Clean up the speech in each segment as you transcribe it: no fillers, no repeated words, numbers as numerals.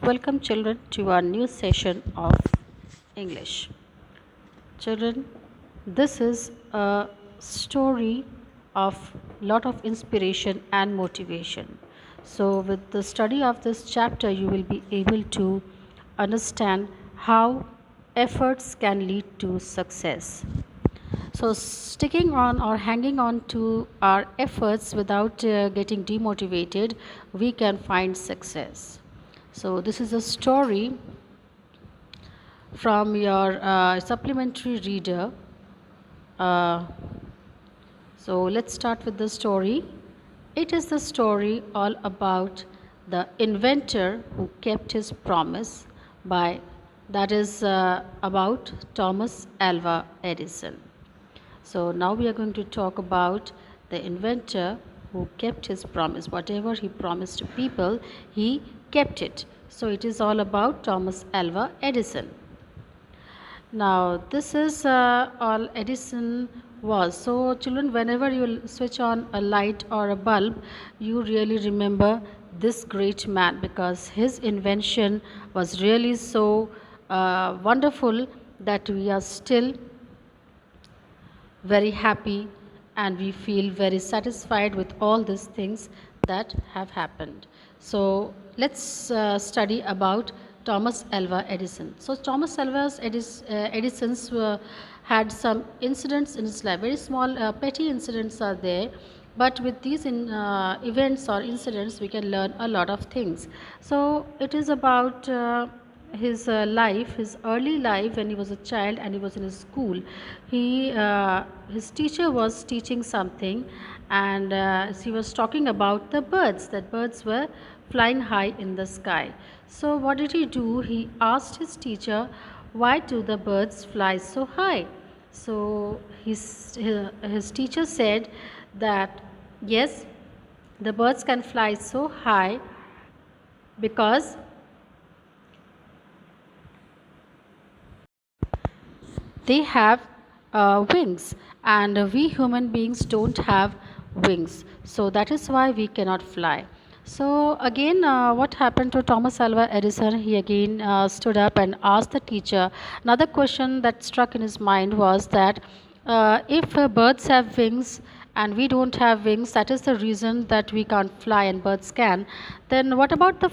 Welcome children to our new session of English. Children, this is a story of lot of inspiration and motivation. So with the study of this chapter you will be able to understand how efforts can lead to success. So, sticking on or hanging on to our efforts without getting demotivated, we can find success. So, this is a story from your supplementary reader. Uh, so, let's start with the story. It is the story all about the inventor who kept his promise by that is about Thomas Alva Edison. So now we are going to talk about the inventor who kept his promise. Whatever he promised to people, he kept it. So it is all about Thomas Alva Edison. Now this is all Edison was. So children, whenever you switch on a light or a bulb, you really remember this great man because his invention was really so wonderful that we are still very happy and we feel very satisfied with all these things that have happened. So let's study about Thomas Alva Edison. So Thomas Alva Edison's had some incidents in his life. Very small petty incidents are there, but with these events or incidents we can learn a lot of things. So it is about his life, his early life when he was a child and he was in his school. His teacher was teaching something, and she was talking about the birds. That birds were flying high in the sky. So what did he do? He asked his teacher, "Why do the birds fly so high?" So his teacher said that yes, the birds can fly so high because they have wings, and we human beings don't have wings, so that is why we cannot fly. So again, what happened to Thomas Alva Edison? He again stood up and asked the teacher. Another question that struck in his mind was that if birds have wings and we don't have wings, that is the reason that we can't fly and birds can, then what about the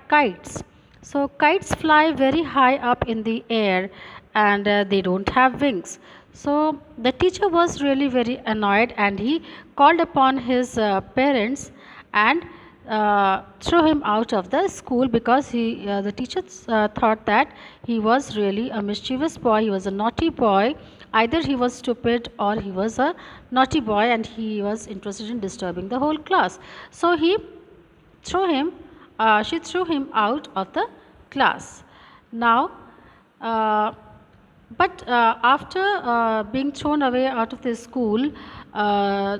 kites? So kites fly very high up in the air and they don't have wings. So the teacher was really very annoyed and he called upon his parents and threw him out of the school because the teacher thought that he was really a mischievous boy. He was a naughty boy. Either he was stupid or he was a naughty boy and he was interested in disturbing the whole class. So she threw him out of the class. Now, uh, but after being thrown away out of the school, uh,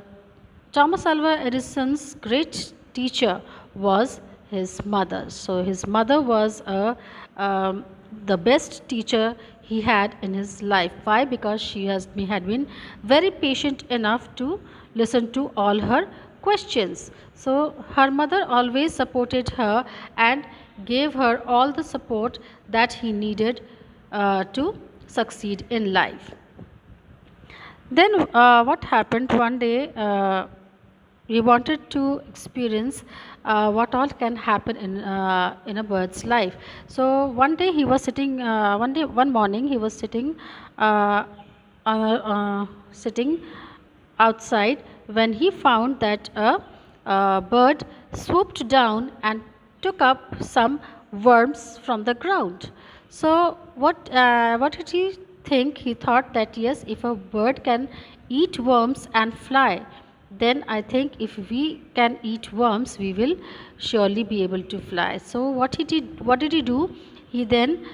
Thomas Alva Edison's great teacher was his mother. So his mother was the best teacher he had in his life. Why? Because had been very patient enough to listen to all her questions. So her mother always supported her and gave her all the support that he needed to succeed in life. Then what happened one day? We wanted to experience what all can happen in a bird's life. So one day he was sitting. One morning he was sitting, sitting outside when he found that a bird swooped down and took up some worms from the ground. So what did he think? He thought that yes, if a bird can eat worms and fly, then I think if we can eat worms, we will surely be able to fly. So what did he do? He then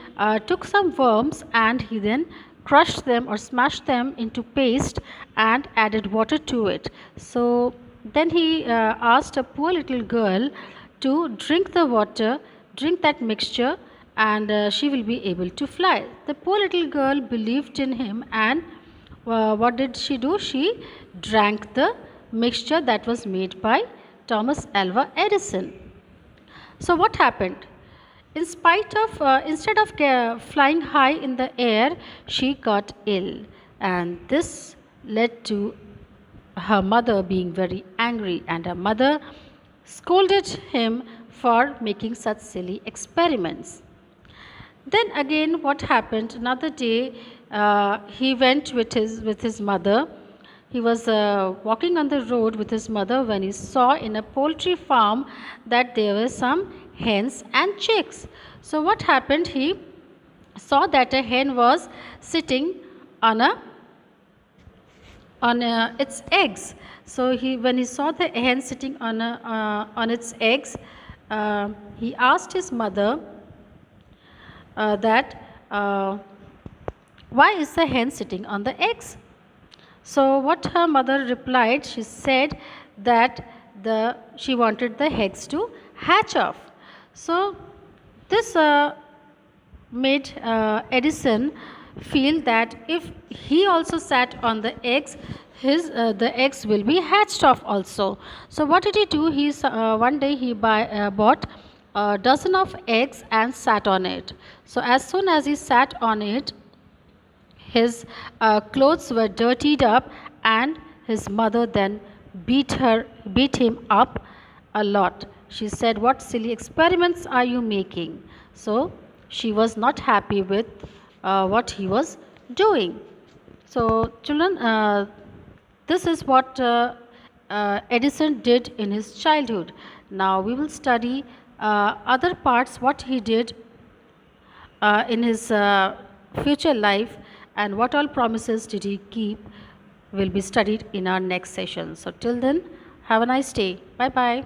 took some worms and he then crushed them or smashed them into paste and added water to it. So then he asked a poor little girl to drink the water, drink that mixture, and she will be able to fly. The poor little girl believed in him, and what did she do? She drank the mixture that was made by Thomas Alva Edison. So what happened? Instead of flying high in the air, she got ill, and this led to her mother being very angry, and her mother scolded him for making such silly experiments. Then again, what happened? Another day, he went with his mother. He was walking on the road with his mother when he saw in a poultry farm that there were some hens and chicks. So what happened? He saw that a hen was sitting on a its eggs. So when he saw the hen sitting on its eggs, he asked his mother that why is the hen sitting on the eggs? So what her mother replied, she said that she wanted the eggs to hatch off. So this made Edison feel that if he also sat on the eggs, the eggs will be hatched off also. So what did he do? One day he bought a dozen of eggs and sat on it. So as soon as he sat on it, his clothes were dirtied up, and his mother then beat him up a lot. She said, "What silly experiments are you making?" So she was not happy with what he was doing. So, children, this is what Edison did in his childhood. Now we will study other parts, what he did in his future life, and what all promises did he keep will be studied in our next session. So till then, have a nice day. Bye bye.